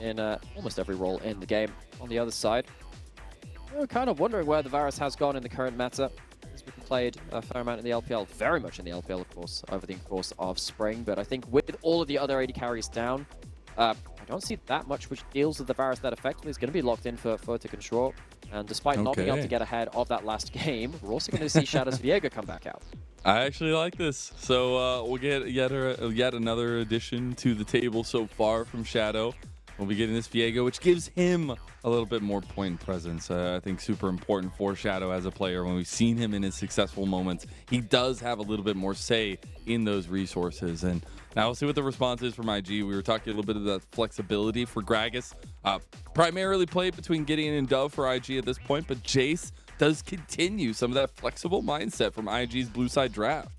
in almost every role in the game. On the other side, we're kind of wondering where the Varus has gone in the current meta. He's been played a fair amount in the LPL, very much in the LPL, of course, over the course of spring. But I think with all of the other AD carries down, I don't see that much which deals with the Varus that effectively. Is going to be locked in for Photic and Zhuo. And despite not being able to get ahead of that last game, we're also going to see Shadow's Viego come back out. I actually like this. So we'll get yet another addition to the table so far from Shadow. We'll be getting this Viego, which gives him a little bit more point presence. I think super important for Shadow as a player. When we've seen him in his successful moments, he does have a little bit more say in those resources. And now we'll see what the response is from IG. We were talking a little bit of the flexibility for Gragas. Primarily played between Gideon and Dove for IG at this point, but Jayce does continue some of that flexible mindset from IG's blue side draft.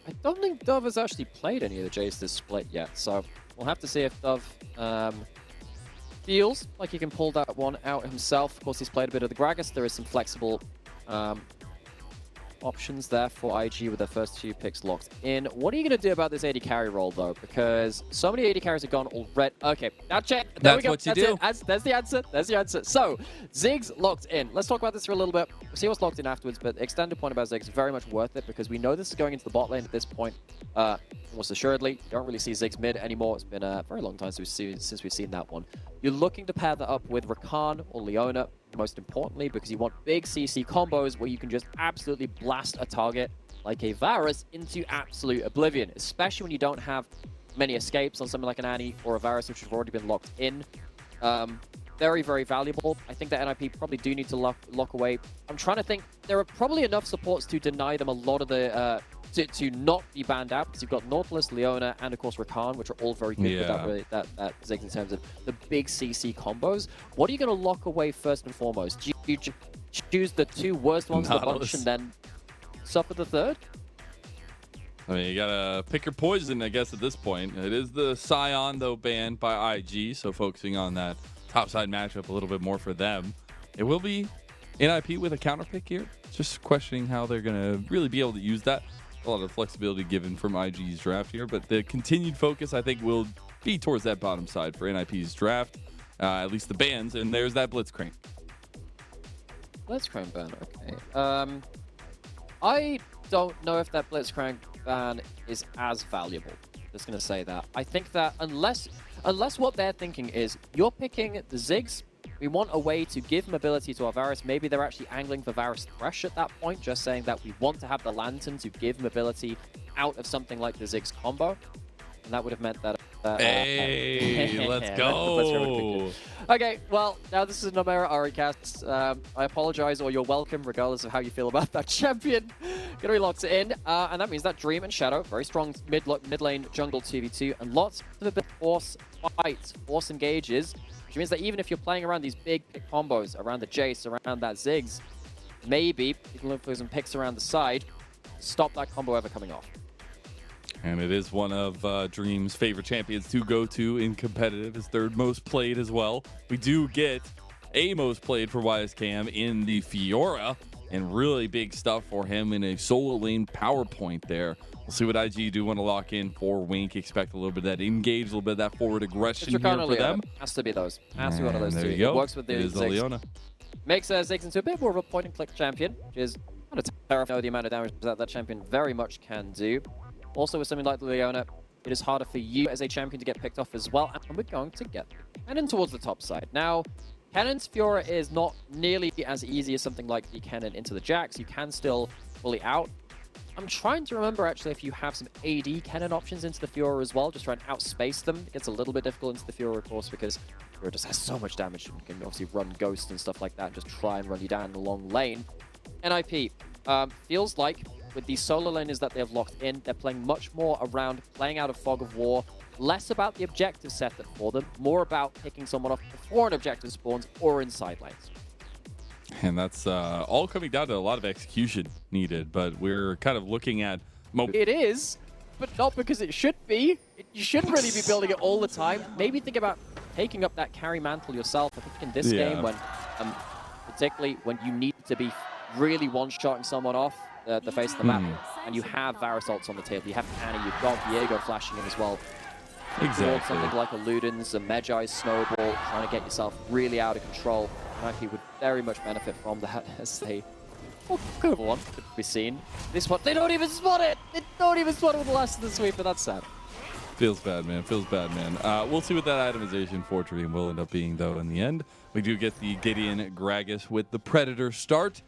I don't think Dove has actually played any of the Jayce this split yet, so we'll have to see if Dove feels like he can pull that one out himself. Of course, he's played a bit of the Gragas. There is some flexible options there for IG with their first 2 picks locked in. What are you going to do about this AD carry role, though? Because so many AD carries have gone already. Okay, now check. There we go. What you do. There's the answer. There's the answer. So, Ziggs locked in. Let's talk about this for a little bit. We'll see what's locked in afterwards, but extended point about Ziggs is very much worth it because we know this is going into the bot lane at this point. Almost assuredly, you don't really see Ziggs mid anymore. It's been a very long time since we've seen that one. You're looking to pair that up with Rakan or Leona, most importantly, because you want big CC combos where you can just absolutely blast a target like a Varus into absolute oblivion, especially when you don't have many escapes on something like an Ahri or a Varus, which have already been locked in. Very, very valuable. I think that NIP probably do need to lock away. I'm trying to think. There are probably enough supports to deny them a lot of the... to not be banned out, because you've got Nautilus, Leona, and of course Rakan, which are all very good with that Ziggs in terms of the big CC combos. What are you going to lock away first and foremost? Do you choose the 2 worst ones of the bunch and then suffer the 3rd? I mean, you gotta pick your poison, I guess, at this point. It is the Scion, though, banned by IG, so focusing on that topside matchup a little bit more for them. It will be NIP with a counter pick here. Just questioning how they're gonna really be able to use that. A lot of flexibility given from IG's draft here, but the continued focus, I think, will be towards that bottom side for NIP's draft, at least the bans, and there's that Blitzcrank. Blitzcrank ban, okay. I don't know if that Blitzcrank ban is as valuable. Just going to say that. I think that unless what they're thinking is, you're picking the Ziggs, we want a way to give mobility to our Varus. Maybe they're actually angling for Varus Thresh at that point, just saying that we want to have the Lantern to give mobility out of something like the Ziggs combo. And that would have meant that... hey, let's go! Okay, well, now this is a Nymaera Ahri cast. I apologize, or you're welcome, regardless of how you feel about that champion. Gonna be locked in, and that means that Dream and Shadow, very strong mid lane jungle 2v2, and lots of a bit of force fights, force engages, which means that even if you're playing around these big pick combos, around the Jayce, around that Ziggs, maybe you can look for some picks around the side, stop that combo ever coming off. And it is one of Dream's favorite champions to go to in competitive, his 3rd most played as well. We do get a most played for YSKM in the Fiora, and really big stuff for him in a solo lane power point there. We'll see what IG do want to lock in for Wink. Expect a little bit of that engage, a little bit of that forward aggression here for them. Has to be those. Has to be one of those there 2. You go. It works with the Ziggs. Leona. Makes Ziggs into a bit more of a point-and-click champion, which is kind of terrifying, the amount of damage that champion very much can do. Also, with something like Leona, it is harder for you as a champion to get picked off as well, and we're going to get Kennen towards the top side. Now, Kennen's Fiora is not nearly as easy as something like the Kennen into the Jax. You can still fully out. I'm trying to remember, actually, if you have some AD Kennen options into the Fiora as well, just try and outspace them. It gets a little bit difficult into the Fiora, of course, because Fiora just has so much damage and can obviously run Ghost and stuff like that, and just try and run you down in a long lane. NIP feels like with these solo laners that they have locked in, they're playing much more around playing out of Fog of War, less about the objective setup for them, more about picking someone off before an objective spawns or in side lanes. And that's all coming down to a lot of execution needed, but we're kind of looking at... It is, but not because it should be. You shouldn't really be building it all the time. Maybe think about taking up that carry mantle yourself. I think in this game, when particularly when you need to be really one-shotting someone off the face of the map, and you have Varus ults on the table, you have Ahri, you've got Viego flashing in as well. towards something like a Luden's, a Medjai's snowball, trying to get yourself really out of control. NIP would very much benefit from that as they could have won, could be seen. This one, they don't even spot it! They don't even spot it with the last of the sweep, but that's sad. Feels bad, man. Feels bad, man. We'll see what that itemization for Dream will end up being, though, in the end. We do get the Gideon Gragas with the Predator start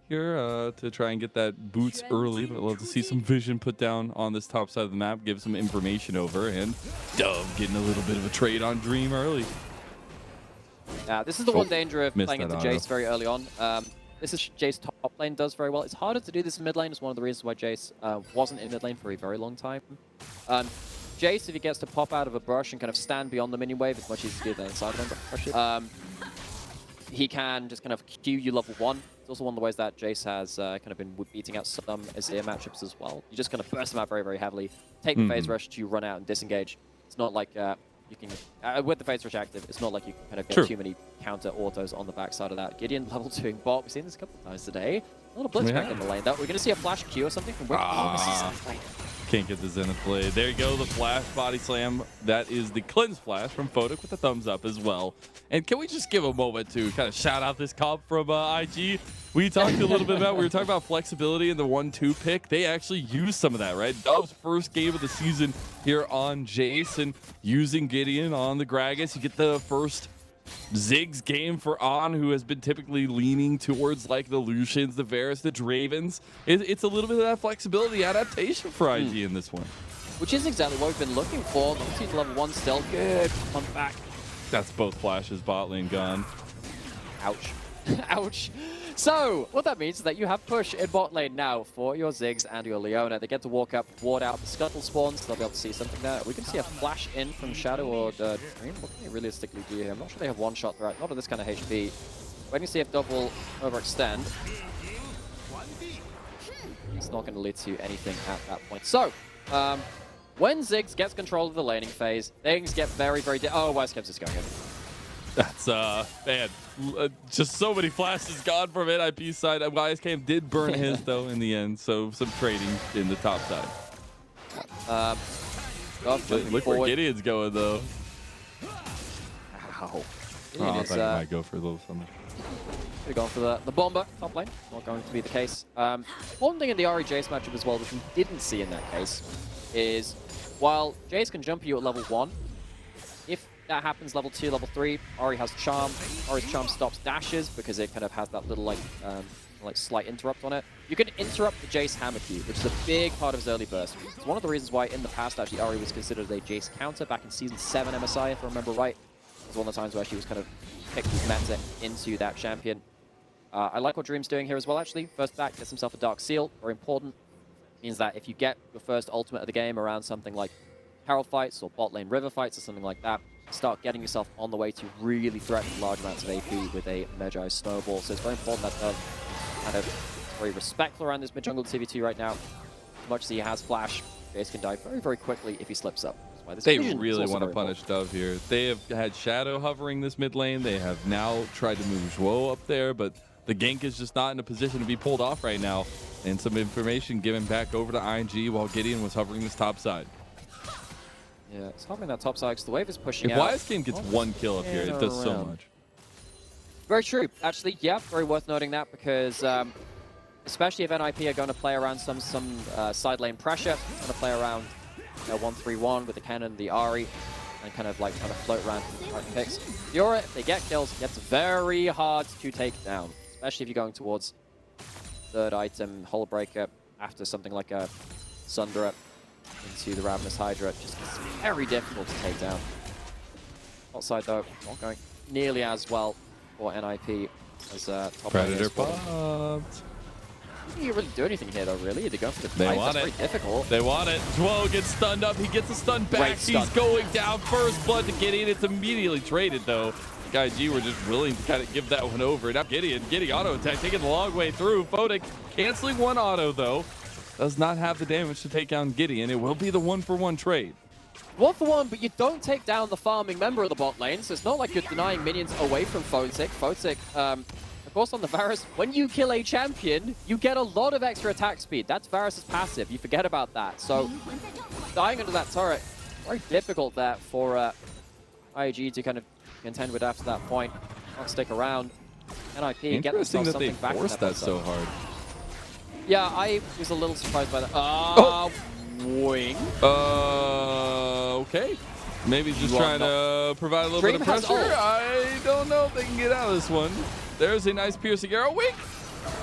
here to try and get that boots early, but we'll have to see some vision put down on this top side of the map, give some information over, and Dove getting a little bit of a trade on Dream early. This is the one danger of playing into auto. Jayce very early on. This is Jayce top lane does very well. It's harder to do this in mid lane. It's one of the reasons why Jayce wasn't in mid lane for a very long time. Jayce, if he gets to pop out of a brush and kind of stand beyond the minion wave, it's much easier to do than inside lane brushes. He can just kind of Q you level 1. It's also one of the ways that Jayce has kind of been beating out some Azir matchups as well. You just kind of burst them out very, very heavily. Take the phase rush to run out and disengage. It's not like you can, with the phase rush active, it's not like you can kind of get too many counter autos on the backside of that. Gideon level 2ing bot. We've seen this a couple of times today. A little blitzcrank in the lane. We're going to see a flash Q or something from where Can't get the Zenith blade. There you go, the flash body slam. That is the cleanse flash from Photic with the thumbs up as well. And can we just give a moment to kind of shout out this comp from IG? We talked a little bit about, we were talking about flexibility in the 1-2 pick. They actually used some of that, right? Dove's first game of the season here on Jayce and using Gideon on the Gragas. You get the first Ziggs game for On, who has been typically leaning towards like the Lucians, the Varus, the Dravens. It's a little bit of that flexibility adaptation for IG in this one. Which is exactly what we've been looking for. Obviously to level 1 still. Good. Come back. That's both flashes, bot lane gone. Ouch. Ouch. So, what that means is that you have push in bot lane now for your Ziggs and your Leona. They get to walk up, ward out the scuttle spawns. They'll be able to see something there. We can see a flash in from Shadow or Dream. What can they realistically do here? I'm not sure they have one-shot threat. Not at this kind of HP. When you see if Dove will overextend, it's not going to lead to anything at that point. So, when Ziggs gets control of the laning phase, things get very, very... Oh, YSKM is going in. That's, man, just so many flashes gone from NIP side. YSKM did burn his, though, in the end, so some trading in the top side. Look where Gideon's going, though. Ow. I thought he might go for a little something. We're going for the bomber top lane. Not going to be the case. One thing in the Ahri Jayce matchup as well, which we didn't see in that case, is while Jayce can jump you at level 1, if that happens level 2, level 3, Ahri has Charm. Ahri's Charm stops dashes because it kind of has that little like slight interrupt on it. You can interrupt the Jayce hammer Q, which is a big part of his early burst. It's one of the reasons why in the past actually Ahri was considered a Jayce counter back in Season 7 MSI, if I remember right. It was one of the times where she was kind of picked his meta into that champion. I like what Dream's doing here as well, actually. First back, gets himself a Dark Seal, very important. Means that if you get your first ultimate of the game around something like Herald fights or bot lane river fights or something like that, start getting yourself on the way to really threaten large amounts of AP with a Medjai snowball. So it's very important that Dove kind of very respectful around this mid-jungle CV2 right now. As much as he has flash, Jayce can die very, very quickly if he slips up. They really want to punish Dove here. They have had Shadow hovering this mid lane. They have now tried to move Zhuo up there, but the gank is just not in a position to be pulled off right now. And some information given back over to ING while Gideon was hovering this top side. Yeah, it's hovering that top side because the wave is pushing out. out. If YSKM gets one kill up here, it does so much. Very true. Actually, yeah, very worth noting that because especially if NIP are going to play around some side lane pressure, going to play around 1-3-1 with the Kennen, the Ahri, and kind of float around the picks. Fiora, if they get kills, it gets very hard to take down, especially if you're going towards third item, Hull Breaker, after something like a Sundra into the Ravenous Hydra. It just gets very difficult to take down. Outside though, not going nearly as well for NIP as top Predator popped. You can't really do anything here though, really. They're going for the They fight. want That's it. very difficult. They want it. Zhuo gets stunned up. He gets a stun back. He's going down. First blood to Gideon. It's immediately traded though. IG were just willing to kind of give that one over. Now Gideon getting auto attack, taking the long way through. Photic canceling one auto though. Does not have the damage to take down Gideon. It will be the 1-for-1 trade. 1-for-1, but you don't take down the farming member of the bot lane, so it's not like you're denying minions away from Photic. Photic, of course on the Varus, when you kill a champion, you get a lot of extra attack speed. That's Varus' passive. You forget about that. So dying under that turret very difficult there for IG to kind of contend with after that point. Not stick around. NIP get themselves something back. Forced that so hard. Yeah, I was a little surprised by that. Wing. Okay. Maybe just trying to provide a little bit of pressure. I don't know if they can get out of this one. There's a nice piercing arrow. Wing.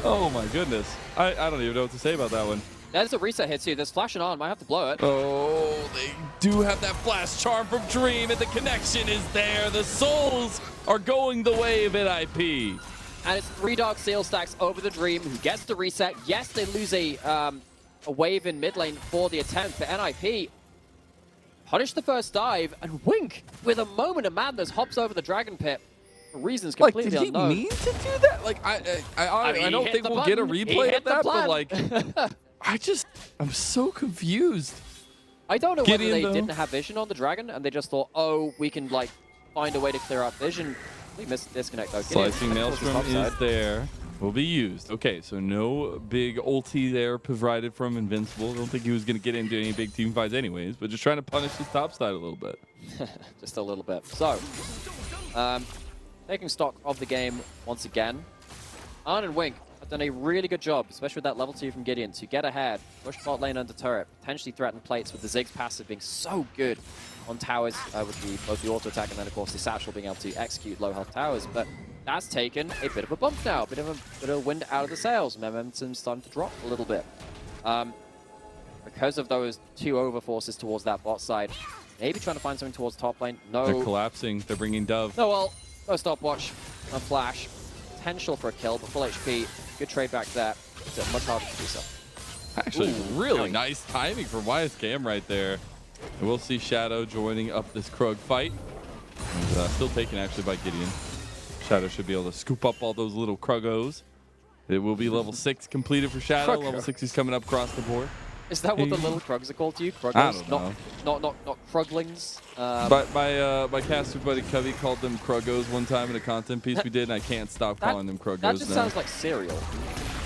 Oh my goodness. I don't even know what to say about that one. There's a reset hit too. There's flashing on. Might have to blow it. Oh, they do have that flash charm from Dream, and the connection is there. The souls are going the way of NIP. And it's 3 Dark Seal stacks over the Dream, who gets the reset. Yes, they lose a wave in mid lane for the attempt, but NIP punish the first dive, and Wink, with a moment of madness, hops over the Dragon Pit. For reasons completely unknown. Did he mean to do that? Like, I don't think we'll get a replay of that, but like, I'm so confused. I don't know whether they didn't have vision on the Dragon, and they just thought, oh, we can like find a way to clear out vision. We missed disconnect though. Slicing Maelstrom is there. Will be used. Okay, so no big ulti there provided from Invincible. I don't think he was going to get into any big team fights anyways, but just trying to punish his top side a little bit. Just a little bit. So, taking stock of the game once again. Arn and Wink have done a really good job, especially with that level 2 from Gideon, to get ahead, push bot lane under turret, potentially threaten plates with the Ziggs passive being so good on towers with both the auto attack and then of course the satchel being able to execute low health towers. But that's taken a bit of a bump now, a bit of wind out of the sails. Momentum's starting to drop a little bit. Because of those 2 overforces towards that bot side, maybe trying to find something towards top lane. No. They're collapsing. They're bringing Dove. No, well, no stopwatch, no flash. Potential for a kill, but full HP. Good trade back there. It's much harder to do so. Actually, really nice timing for YSKM right there. And we'll see Shadow joining up this Krug fight. And, still taken actually by Gideon. Shadow should be able to scoop up all those little Krugos. It will be level 6 completed for Shadow. Level 6 is coming up across the board. Is that what the little Krugs are called to you? Krugos? I don't know. Not Kruglings? But my caster buddy Covey called them Krugos one time in a content piece we did, and I can't stop calling them Krugos. That just sounds like cereal.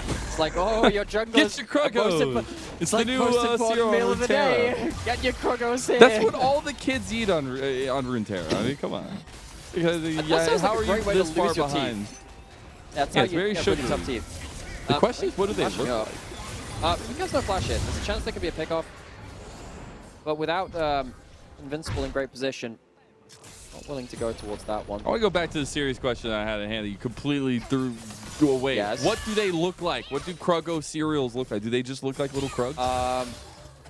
It's like, oh, your junglers. Get your Krugos. It's the new cereal meal of the day. Runeterra. Get your Krugos here. That's what all the kids eat on Runeterra. I mean, come on. Because how are you this far behind? That's how it's you very get sugary. really tough teeth. The question is, what do they look like? Because no flash hit, there's a chance there could be a pickoff. But without Invincible in great position, not willing to go towards that one. I want to go back to the serious question I had at hand that you completely threw away. Yes. What do they look like? What do Krugo cereals look like? Do they just look like little Krugs?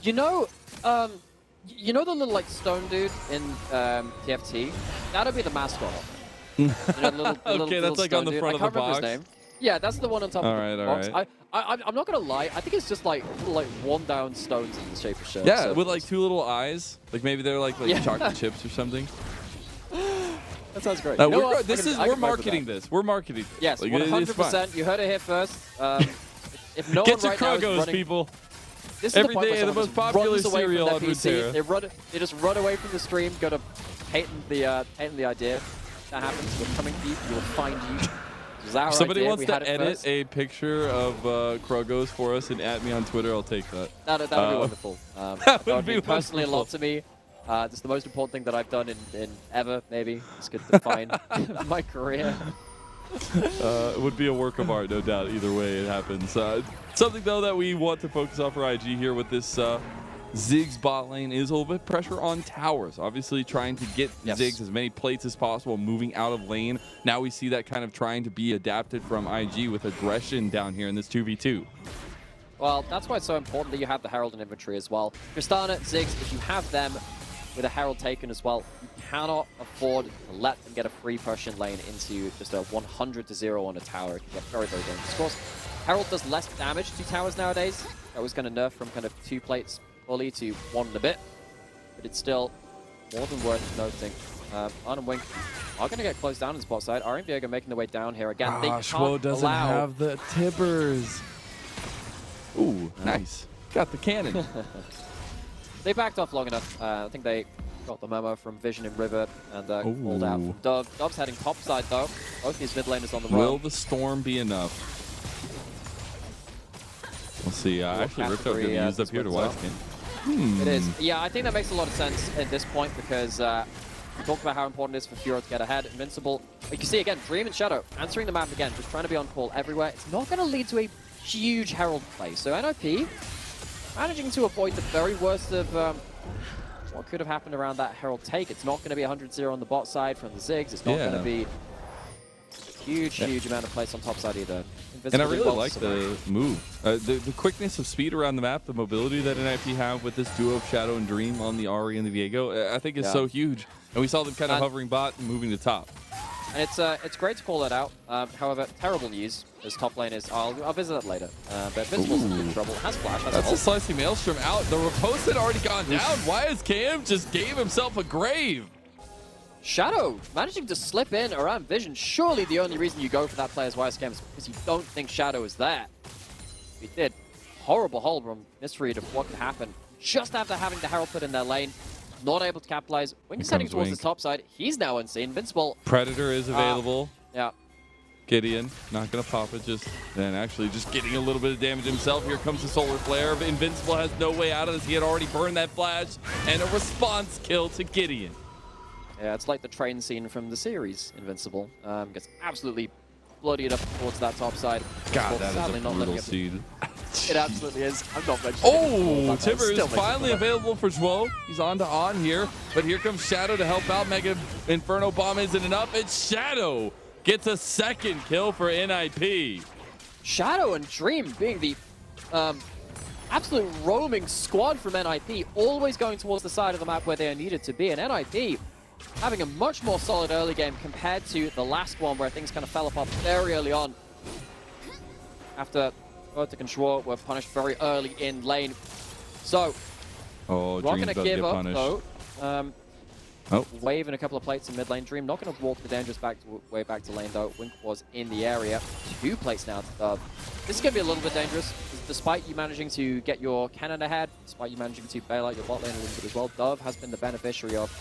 You know the little like stone dude in TFT? That'll be the mascot. You know, the okay, that's like on the front of the box. I can't remember his name. Yeah, that's the one on top of the box. All right. I'm not gonna lie. I think it's just like one down stones in the shape of shirt. Yeah, so with like 2 little eyes. Like maybe they're like chocolate chips or something. That sounds great. We're marketing this. We're marketing this. Yes, 100%. You heard it here first. If no Get one your right Krugos, now is running, people. this is Every the point day, where the most popular cereal on Runeterra. They just run away from the stream, go to patent the idea. That happens. We're coming for you. We will find you. Somebody wants to edit a picture of Krugos for us and at me on Twitter. I'll take that. That would be wonderful. That would be personally a lot to me. It's the most important thing that I've done in ever, maybe. This could define my career. It would be a work of art, no doubt. Either way, it happens. Something, though, that we want to focus on for IG here with this Ziggs bot lane is a little bit pressure on towers. Obviously, trying to get Ziggs as many plates as possible, moving out of lane. Now we see that kind of trying to be adapted from IG with aggression down here in this 2v2. Well, that's why it's so important that you have the Herald in inventory as well. Tristana, Ziggs, if you have them with a Herald taken as well, you cannot afford to let them get a free push in lane into just a 100-0 on a tower. It can get very, very dangerous. Of course, Herald does less damage to towers nowadays. That was going to nerf from kind of 2 plates fully to 1 and a bit, but it's still more than worth noting. Arn and Wink are going to get closed down in the spot side. Ahri and Viego making their way down here again. They can't Zhuo doesn't have the tippers. Ooh, nice. Got the cannon. They backed off long enough. I think they got the memo from Vision in River and called out from Dove. Dove's heading top side though. Both these mid laners on the run. Will the storm be enough? We'll see. Actually, Ripto going to use up here to YSKM. It is. Yeah, I think that makes a lot of sense at this point because we talked about how important it is for Fiora to get ahead. Invincible. You can see again, Dream and Shadow answering the map again, just trying to be on call everywhere. It's not going to lead to a huge Herald play. So NIP managing to avoid the very worst of what could have happened around that Herald take. It's not going to be 100-0 on the bot side from the Ziggs. It's not going to be huge amount of place on top side either. And I really like the move. The quickness of speed around the map, the mobility that NIP have with this duo of Shadow and Dream on the Ahri and the Viego, I think is so huge. And we saw them kind of hovering bot and moving to top. And it's great to call that out. However, terrible news. This top lane is, I'll visit that later. But Invincible's in trouble. Has flash. That's a slicing Maelstrom out. The riposte had already gone down. YSKM just gave himself a grave. Shadow managing to slip in around Vision. Surely the only reason you go for that play as YSKM is because you don't think Shadow is there. He did. Horrible misread of what could happen. Just after having the Herald put in their lane. Not able to capitalize. Wink is heading towards the top side. He's now unseen. Invincible. Predator is available. Yeah. Gideon, not going to pop it, actually just getting a little bit of damage himself. Here comes the Solar Flare. Invincible has no way out of this. He had already burned that flash. And a response kill to Gideon. Yeah, it's like the train scene from the series, Invincible. Gets absolutely bloodied up towards that top side. God, that is a brutal scene. It absolutely is. I'm not mentioning Oh, Timber is finally available for Zhuo. He's on here, but here comes Shadow to help out. Mega Inferno Bomb isn't enough. It's Shadow gets a second kill for NIP. Shadow and Dream being the absolute roaming squad from NIP, always going towards the side of the map where they are needed to be. And NIP having a much more solid early game compared to the last one where things kind of fell apart very early on. After Photic and Zhuo were punished very early in lane. So, not going to give up though. Waving a couple of plates in mid lane. Dream not going to walk the dangerous way back to lane though. Wink was in the area. 2 plates now to Dove. This is going to be a little bit dangerous. Despite you managing to get your Kennen ahead, despite you managing to bail out your bot lane a little bit as well, Dove has been the beneficiary of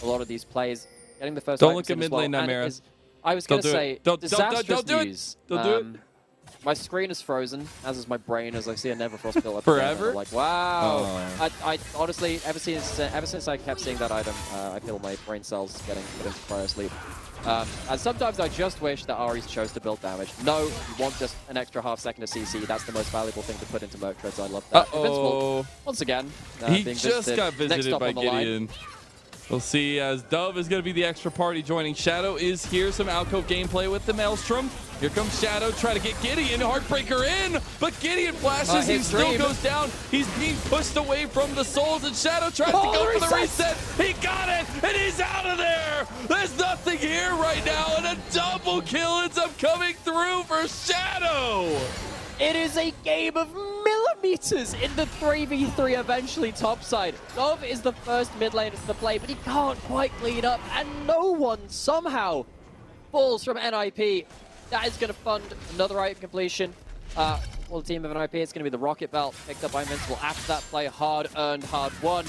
a lot of these plays. Getting the first. Don't look at mid lane, Nymaera. I was going to say, disastrous news. Don't do it. My screen is frozen, as is my brain, as I see a Neverfrost build up. Forever? Like, wow. I honestly, ever since I kept seeing that item, I feel my brain cells getting put into cryo sleep. And sometimes I just wish that Ahri chose to build damage. No, you want just an extra half second of CC. That's the most valuable thing to put into Merc Treads. I love that. Invincible, once again, he just got visited by Gideon. We'll see as Dove is going to be the extra party joining. Shadow is here. Some alcove gameplay with the Maelstrom. Here comes Shadow, try to get Gideon. Heartbreaker in, but Gideon flashes. He still goes down. He's being pushed away from the souls, and Shadow tries to go for the reset. He got it, and he's out of there. There's nothing here right now, and a double kill ends up coming through for Shadow. It is a game of millimeters in the 3v3 eventually topside. Dove is the first mid laner to the play, but he can't quite clean up, and no one somehow falls from NIP. That is going to fund another item completion. For the team of NIP, it's going to be the Rocket Belt picked up by Invincible after that play. Hard earned, hard won.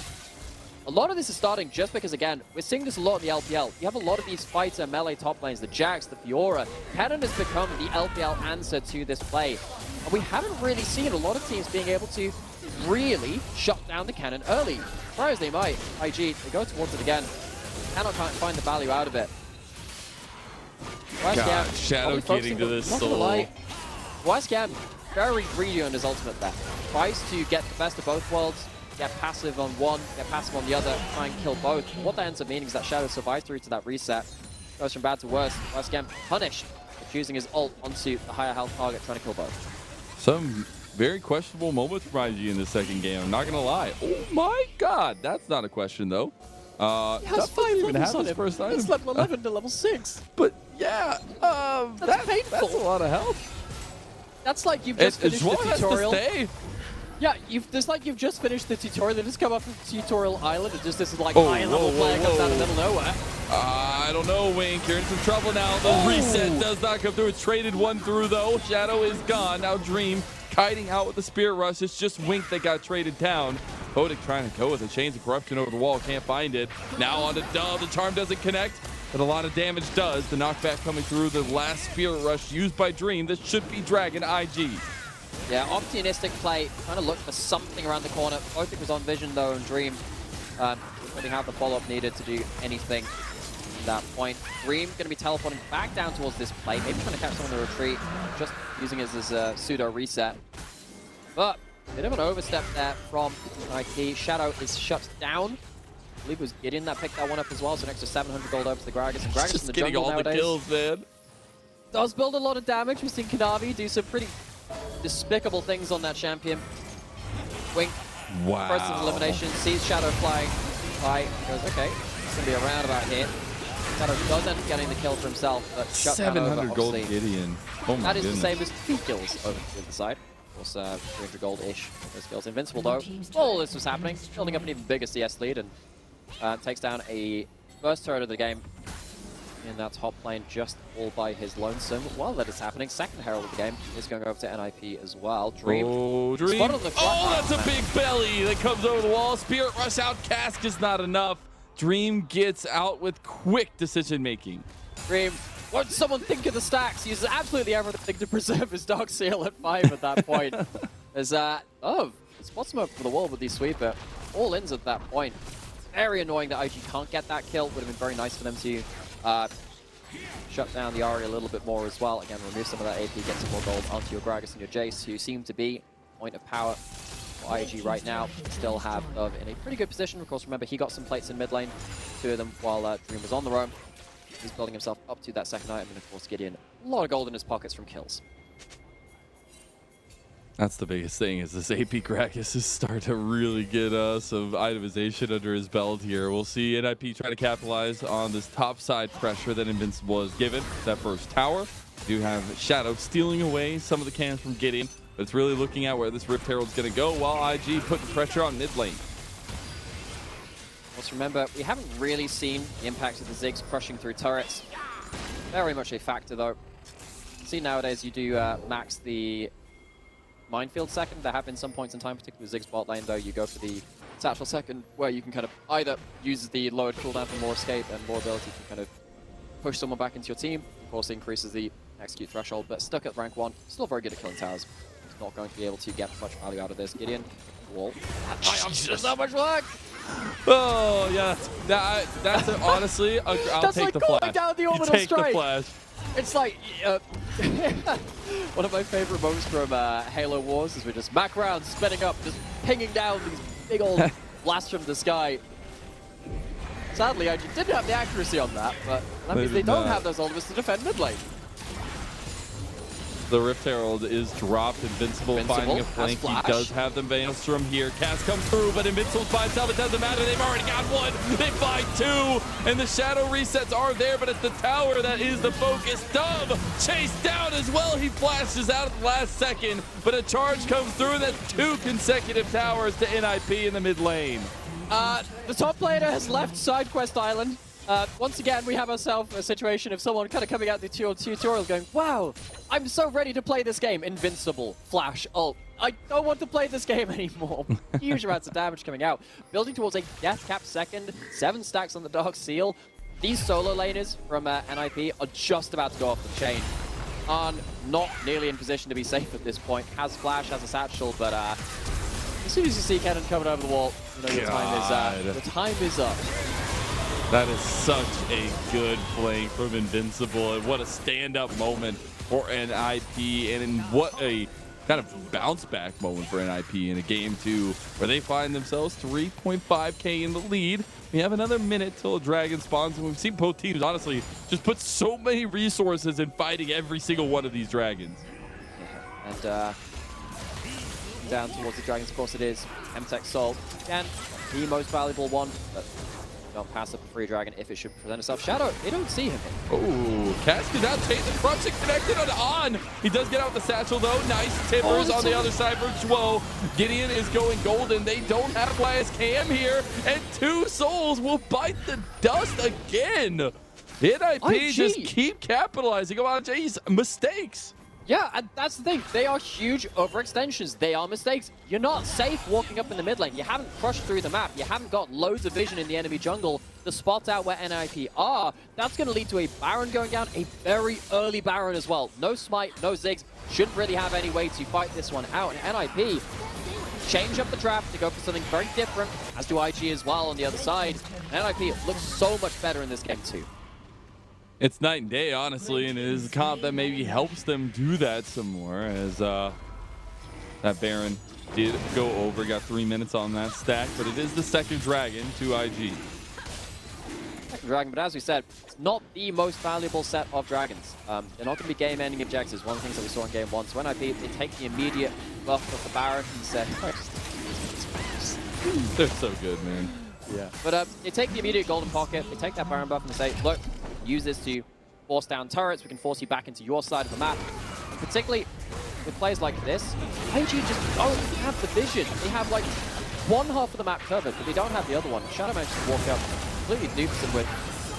A lot of this is starting just because, again, we're seeing this a lot in the LPL. You have a lot of these fighter melee top lanes, the Jax, the Fiora. Kennen has become the LPL answer to this play. And we haven't really seen a lot of teams being able to really shut down the Kennen early. Try as they might, IG, they go towards it again. Cannot find the value out of it. God, Shadow getting to this soul. YSKM, very greedy on his ultimate there. Tries to get the best of both worlds. Get passive on one, get passive on the other, try and kill both. What that ends up meaning is that Shadow survives through to that reset. Goes from bad to worse. YSKM punished for choosing his ult onto the higher health target, trying to kill both. Some very questionable moments from IG in the second game, I'm not going to lie. Oh my god, that's not a question though. He has 5 levels on him. First item. It's level 11 to level 6. But yeah, that's painful. That's a lot of health. That's like you've just finished the tutorial. Has to stay. Yeah, you've just finished the tutorial. They just come up with the tutorial island, and just this is like high-level player comes out of the middle of nowhere. I don't know, Wink. You're in some trouble now. The reset does not come through. It's traded one through, though. Shadow is gone. Now Dream kiting out with the Spirit Rush. It's just Wink that got traded down. Photic trying to go with a Chains of Corruption over the wall. Can't find it. Now on to Dove. The Charm doesn't connect, but a lot of damage does. The knockback coming through. The last Spirit Rush used by Dream. This should be Dragon IG. Yeah, opportunistic play. Trying to look for something around the corner. Photic was on vision though, and Dream didn't have the follow-up needed to do anything at that point. Dream going to be teleporting back down towards this play. Maybe trying to catch someone in the retreat. Just using it as a pseudo reset. But a bit of an overstep there from IP. Shadow is shut down. I believe it was Gideon that picked that one up as well. So an extra 700 gold over to the Gragas. And Gragas Just in the getting jungle all nowadays the kills, man. does build a lot of damage. We've seen Kanavi do some pretty despicable things on that champion. Wink. Wow. Presses elimination. Sees Shadow flying by. Goes, okay, it's going to be around about here. Shadow does end up getting the kill for himself, but shut down 700 over, gold obviously. Gideon. Oh my That is goodness. the same as 2 kills over to the other side. Of course, 300 gold-ish. Those kills. Invincible, though. All this was happening, building up an even bigger CS lead, and takes down a first turret of the game in that top lane just all by his lonesome. While that is happening, second Herald of the game is going over to NIP as well. Dream. Oh, Dream. Spotted on the front. Oh, that's a big belly that comes over the wall. Spirit Rush out. Cask is not enough. Dream gets out with quick decision making. Dream. What did someone think of the stacks? He uses absolutely everything to preserve his Dark Seal at 5 at that point. There's spot smoke for the wall with the sweeper. All ins at that point. Very annoying that IG can't get that kill. Would have been very nice for them to shut down the Ahri a little bit more as well. Again, remove some of that AP, get some more gold onto your Gragas and your Jayce, who seem to be point of power for IG right now. Still have Dove in a pretty good position. Of course, remember, he got some plates in mid lane, 2 of them while Dream was on the roam. He's building himself up to that second item, and of course, Gideon, a lot of gold in his pockets from kills. That's the biggest thing, is this AP Gragas is starting to really get some itemization under his belt here. We'll see NIP try to capitalize on this top side pressure that Invincible has given. That first tower. We do have Shadow stealing away some of the cannons from Gideon, but it's really looking at where this Rift Herald's going to go, while IG putting pressure on mid lane. Let's remember, we haven't really seen the impact of the Ziggs crushing through turrets. Very much a factor, though. See, nowadays you do max the minefield second. There have been some points in time, particularly Ziggs bot lane, though, you go for the satchel second, where you can kind of either use the lowered cooldown for more escape and more ability to kind of push someone back into your team. Of course, it increases the execute threshold, but stuck at rank 1, still very good at killing towers. He's not going to be able to get much value out of this. Gideon, wall. There's so much work! Oh, yeah. That's honestly, I'll That's take like the going flash. down the You orbital take strike. the flash. It's like, one of my favorite moments from Halo Wars is we're just back around, spinning up, just pinging down these big old blasts from the sky. Sadly, I just didn't have the accuracy on that, but that means they don't have those ultimates to defend mid lane. The Rift Herald is dropped. Invincible finding a flank. He does have the Maelstrom here. Cass comes through, but Invincible's by itself. It doesn't matter. They've already got 1. They find 2. And the shadow resets are there, but it's the tower that is the focus. Dove chased down as well. He flashes out at the last second, but a charge comes through, and that's 2 consecutive towers to NIP in the mid lane. The top laner has left Side Quest Island. Once again, we have ourselves a situation of someone kind of coming out the tutorial going, wow, I'm so ready to play this game. Invincible, flash, ult. I don't want to play this game anymore. Huge amounts of damage coming out. Building towards a death cap second, 7 stacks on the Dark Seal. These solo laners from NIP are just about to go off the chain. Are not nearly in position to be safe at this point. Has flash, has a satchel, but as soon as you see Kennen coming over the wall, you know your time is up. That is such a good play from Invincible, and what a stand-up moment for NIP, and what a kind of bounce-back moment for NIP in a game 2, where they find themselves 3.5k in the lead. We have another minute till a dragon spawns, and we've seen both teams, honestly, just put so many resources in fighting every single one of these dragons. And down towards the dragons, of course it is. MTech Soul, again, the most valuable one, but don't pass up a free dragon if it should present itself. Shadow, they don't see him. Oh, Cask is out chasing, crushing, connected on. He does get out the satchel though. Nice timbers on the other side for Zhuo. Gideon is going golden. They don't have YSKM here, and 2 souls will bite the dust again. NIP just keep capitalizing on Jay's mistakes. Yeah, and that's the thing. They are huge overextensions. They are mistakes. You're not safe walking up in the mid lane. You haven't crushed through the map. You haven't got loads of vision in the enemy jungle. the spot out where NIP are, that's going to lead to a Baron going down, a very early Baron as well. No Smite, no Ziggs, shouldn't really have any way to fight this one out. And NIP change up the draft to go for something very different, as do IG as well on the other side. And NIP looks so much better in this game too. It's night and day, honestly, and it is a comp that maybe helps them do that some more, as that Baron did go over, got 3 minutes on that stack, but it is the second dragon to IG. Second dragon, but as we said, it's not the most valuable set of dragons. They're not going to be game-ending objectives. One of the things that we saw in game 1. So when they take the immediate buff of the Baron and say, they're so good, man. Yeah. But they take the immediate golden pocket, they take that Baron buff and they say, look, use this to force down turrets, we can force you back into your side of the map. And particularly with players like this, IG just don't have the vision. They have like one half of the map covered, but they don't have the other one. Shadow manages to walk up, completely dupes him with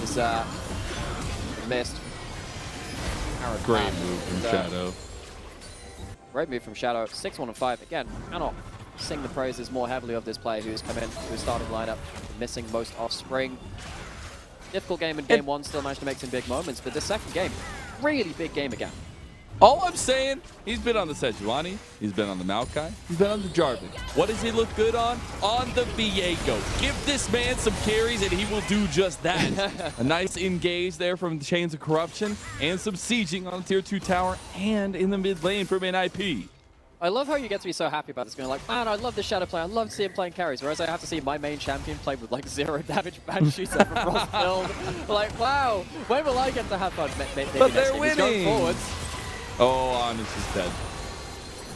his missed. Great move from Shadow. Great move from Shadow. 6-1-5. Again, cannot sing the praises more heavily of this player who's come in to his starting lineup, missing most off spring. Difficult game in game 1, still managed to make some big moments, but the second game, really big game again. All I'm saying, he's been on the Sejuani, he's been on the Maokai, he's been on the Jarvan. What does he look good on? On the Viego. Give this man some carries and he will do just that. A nice engage there from the Chains of Corruption and some sieging on the tier 2 tower and in the mid lane from NIP. I love how you get to be so happy about this, being like, man, I love this Shadow play, I love to see him playing carries, whereas I have to see my main champion play with like 0 damage bad shooter from Ross build. Like, wow, when will I get to have fun? Maybe but they're winning! Going forwards. Oh, Honest is dead.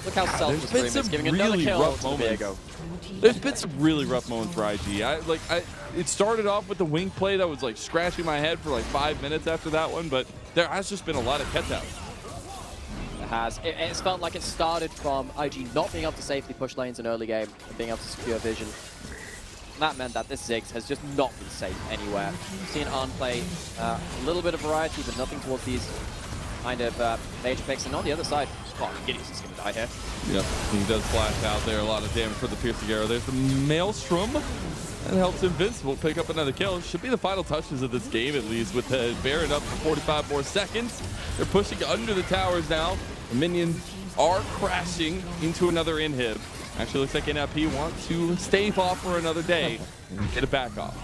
Look how selfless Reem is, giving another really kill rough to moments. Viego. There's been some really rough moments for IG. It started off with the wing play that was like scratching my head for like 5 minutes after that one, but there has just been a lot of catouts. It has. It's felt like it started from IG not being able to safely push lanes in early game and being able to secure vision. And that meant that this Ziggs has just not been safe anywhere. We've seen Arn play a little bit of variety, but nothing towards these kind of major picks. And on the other side, oh, Gideon's just going to die here. Yep, he does flash out there. A lot of damage for the piercing arrow. There's the Maelstrom. That helps Invincible pick up another kill. Should be the final touches of this game, at least, with the Baron up for 45 more seconds. They're pushing under the towers now. The minions are crashing into another inhib. Actually, looks like NIP wants to stave off for another day and get it back off.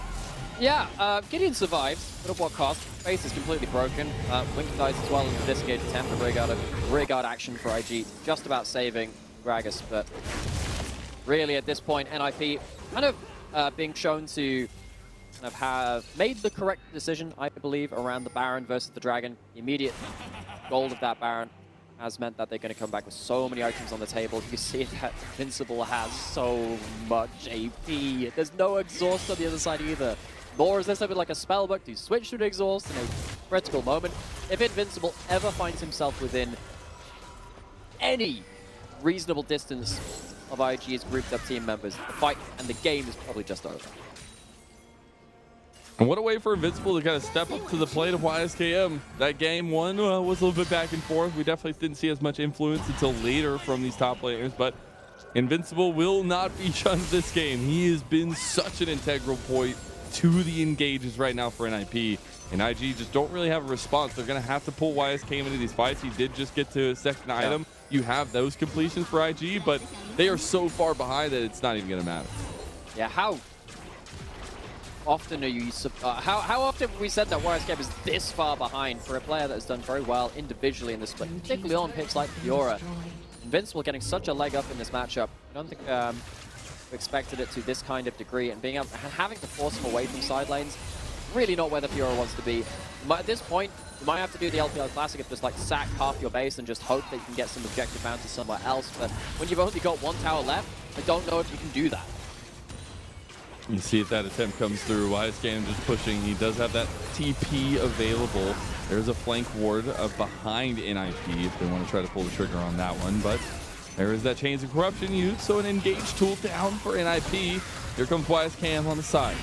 Yeah, Gideon survives, but at what cost? Base is completely broken. Wink dies as well in the disengage attempt. Rear guard action for IG, just about saving Gragas, but really at this point, NIP kind of being shown to kind of have made the correct decision, I believe, around the Baron versus the Dragon. The immediate gold of that Baron has meant that they're going to come back with so many items on the table. You see that Invincible has so much AP. There's no exhaust on the other side either. Nor is there something like a spellbook to switch to an exhaust in a critical moment. If Invincible ever finds himself within any reasonable distance of IG's grouped up team members, the fight and the game is probably just over. And what a way for Invincible to kind of step up to the plate of YSKM. That game one was a little bit back and forth. We definitely didn't see as much influence until later from these top players, but Invincible will not be shunned this game. He has been such an integral point to the engages right now for NIP. And IG just don't really have a response. They're going to have to pull YSKM into these fights. He did just get to a second item. You have those completions for IG, but they are so far behind that it's not even going to matter. Yeah, how often are you... how often have we said that YSKM is this far behind for a player that has done very well individually in this split, particularly on picks like Fiora? Invincible getting such a leg up in this matchup. I don't think we expected it to this kind of degree, and being able having to force him away from side lanes, really not where the Fiora wants to be. At this point, you might have to do the LPL Classic and just like sack half your base and just hope that you can get some objective bounty somewhere else. But when you've only got one tower left, I don't know if you can do that. You see if that attempt comes through. YSKM just pushing. He does have that TP available. There's a flank ward behind NIP if they want to try to pull the trigger on that one. But there is that Chains of Corruption used, so an engage tool down for NIP. Here comes YSKM on the side.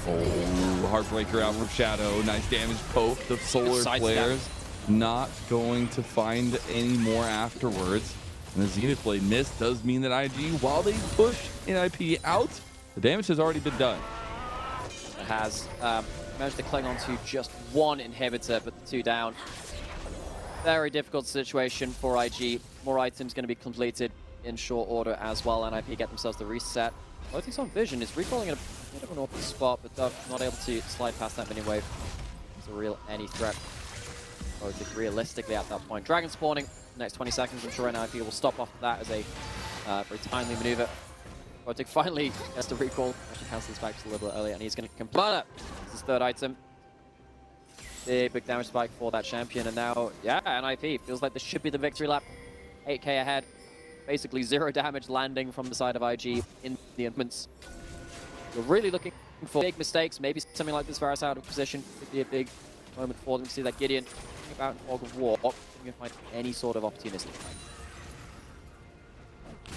Oh, Heartbreaker out from Shadow. Nice damage poke. The solar flares not going to find any more afterwards. And the Zenith Blade miss does mean that IG, while they push NIP out, the damage has already been done. It has. Managed to cling on to just one inhibitor, but the two down. Very difficult situation for IG. More items going to be completed in short order as well. NIP get themselves the reset. Photic's on vision is recalling in a bit of an awkward spot, but not able to slide past that mini wave. It's a real any threat. Photic realistically at that point. Dragon spawning next 20 seconds. I'm sure NIP will stop off that as a very timely maneuver. Photic finally gets the recall. Actually cancels back just a little bit earlier, and he's going to complete it. This is his third item. Big damage spike for that champion, and now, yeah, NIP feels like this should be the victory lap. 8k ahead. Basically 0 damage landing from the side of IG in the infants. You're really looking for big mistakes. Maybe something like this Varus out of position could be a big moment for them to see that Gideon about in Fog of War. You can find any sort of opportunistic fight.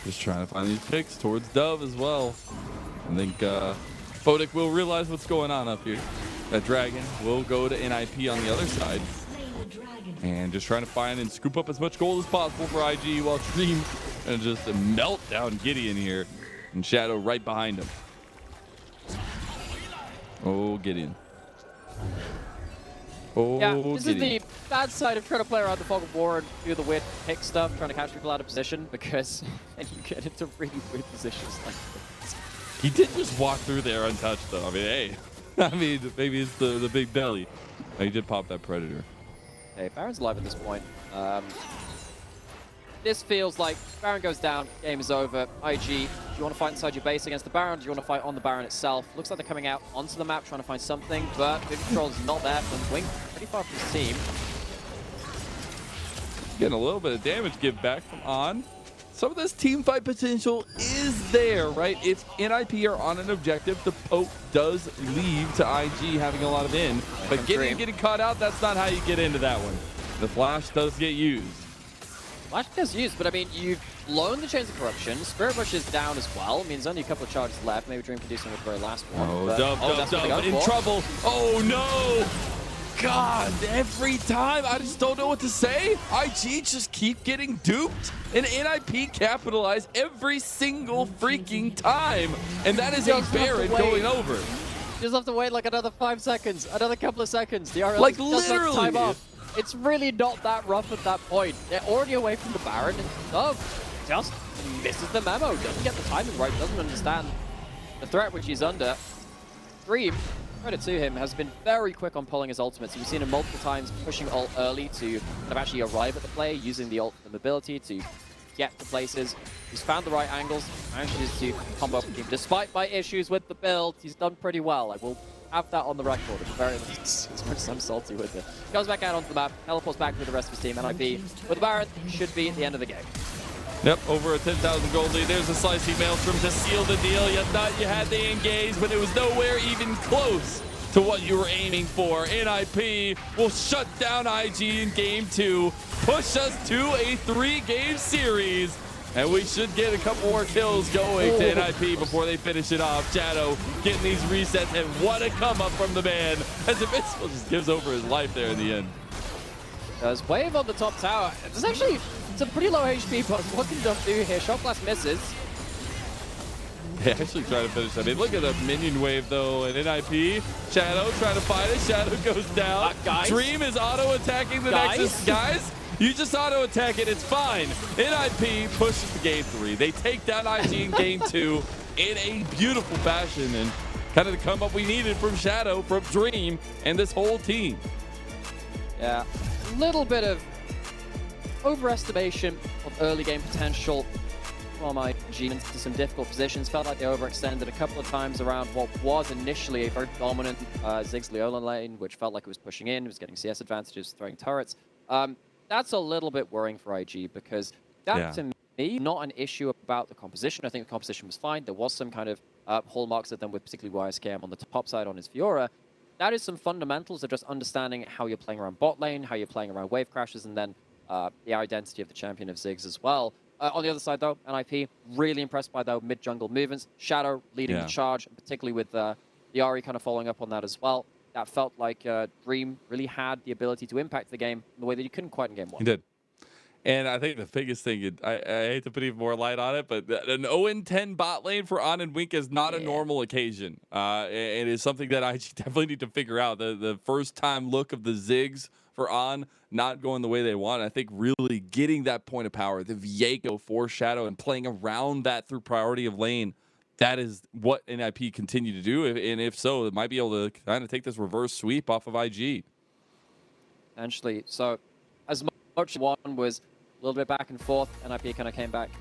Just trying to find these picks towards Dove as well. I think Photic will realize what's going on up here. That Dragon will go to NIP on the other side. And just trying to find and scoop up as much gold as possible for IG while Dream and just melt down Gideon here. And Shadow right behind him. Oh, Gideon. Oh, yeah, this Gideon. is the bad side of trying to play around the Fog of War and do the weird pick stuff, trying to catch people out of position, because then you get into really weird positions like this. He did just walk through there untouched, though. I mean, hey. I mean, maybe it's the big belly. He did pop that Predator. Okay, Baron's alive at this point. This feels like Baron goes down, game is over. IG, do you want to fight inside your base against the Baron? Do you want to fight on the Baron itself? Looks like they're coming out onto the map trying to find something, but good control is not there from Wing. Pretty far from his team. Getting a little bit of damage give back from On. Some of this team fight potential is there, right? If NIP are on an objective, the poke does leave to IG having a lot of in. But getting caught out, that's not how you get into that one. The flash does get used. Flash gets used, but I mean, you've blown the Chains of Corruption. Spirit Rush is down as well. I mean, there's only a couple of charges left. Maybe Dream can do something with the very last one. Oh, Dub, in trouble. Oh, no. God, every time. I just don't know what to say. IG just keep getting duped, and NIP capitalize every single freaking time. And that is a Baron going over. You just have to wait like another 5 seconds, another couple of seconds. The RL like does literally. Time off. It's really not that rough at that point. They're already away from the Baron, and Dove just misses the memo. Doesn't get the timing right, doesn't understand the threat which he's under. Dream, credit to him, has been very quick on pulling his ultimates. We've seen him multiple times pushing ult early to kind of actually arrive at the play, using the ult for mobility to get to places. He's found the right angles, manages to combo up the team. Despite my issues with the build, he's done pretty well. I will have that on the record at the very least, as much as I'm salty with it. Goes back out onto the map, teleports back with the rest of his team. NIP with the Baron should be at the end of the game. Yep, over a 10,000 gold lead. There's a slicey maelstrom to seal the deal. You thought you had the engage, but it was nowhere even close to what you were aiming for. NIP will shut down IG in game 2, push us to a 3-game series, and we should get a couple more kills going to NIP before they finish it off. Shadow getting these resets, and what a come up from the man, as Invincible just gives over his life there in the end. There's wave on the top tower. There's actually some pretty low HP, but what can Duff do here? Shock Blast misses. They actually try to finish. I mean, look at the minion wave, though, and NIP. Shadow trying to fight it. Shadow goes down. Dream is auto-attacking the Nexus. Guys, you just auto-attack it. It's fine. NIP pushes to game 3. They take down IG in game 2 in a beautiful fashion, and kind of the come-up we needed from Shadow, from Dream, and this whole team. Yeah, a little bit of overestimation of early game potential from IG into some difficult positions. Felt like they overextended a couple of times around what was initially a very dominant Ziggs Leona lane, which felt like it was pushing in, was getting CS advantages, throwing turrets. That's a little bit worrying for IG, because that, to me, not an issue about the composition. I think the composition was fine. There was some kind of hallmarks of them, with particularly YSKM on the top side on his Fiora. That is some fundamentals of just understanding how you're playing around bot lane, how you're playing around wave crashes, and then the identity of the champion of Ziggs as well. On the other side, though, NIP, really impressed by their mid-jungle movements. Shadow leading the charge, particularly with the Ahri kind of following up on that as well. That felt like Dream really had the ability to impact the game in the way that you couldn't quite in game 1. He did. And I think the biggest thing, I hate to put even more light on it, but an 0-10 bot lane for On and Wink is not a normal occasion. It is something that I definitely need to figure out. The first time look of the Ziggs for On not going the way they want. I think really getting that point of power, the Viego foreshadow, and playing around that through priority of lane, that is what NIP continue to do. And if so, it might be able to kind of take this reverse sweep off of IG. Potentially. So as much as one was a little bit back and forth, NIP kind of came back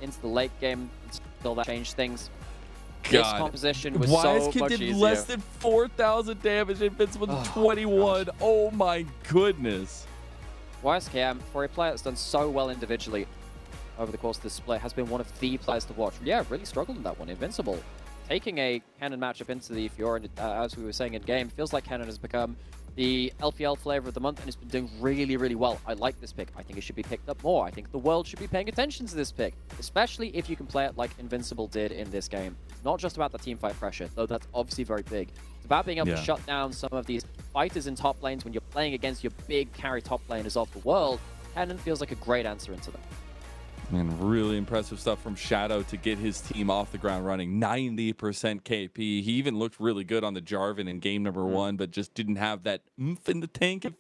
into the late game until that changed things. This composition was so much did easier. less than 4,000 damage. Invincible 21. Gosh. Oh my goodness. YSKM, for a player that's done so well individually over the course of this split, has been one of the players to watch. Yeah, really struggled in that one. Invincible taking a Kennen matchup into the Fiora, as we were saying in game, feels like Kennen has become the LPL flavor of the month and has been doing really, really well. I like this pick. I think it should be picked up more. I think the world should be paying attention to this pick, especially if you can play it like Invincible did in this game. It's not just about the teamfight pressure, though that's obviously very big. It's about being able to shut down some of these fighters in top lanes when you're playing against your big carry top laners of the world. Kennen feels like a great answer into them. And really impressive stuff from Shadow to get his team off the ground running. 90% KP. He even looked really good on the Jarvan in game number 1, but just didn't have that oomph in the tank, it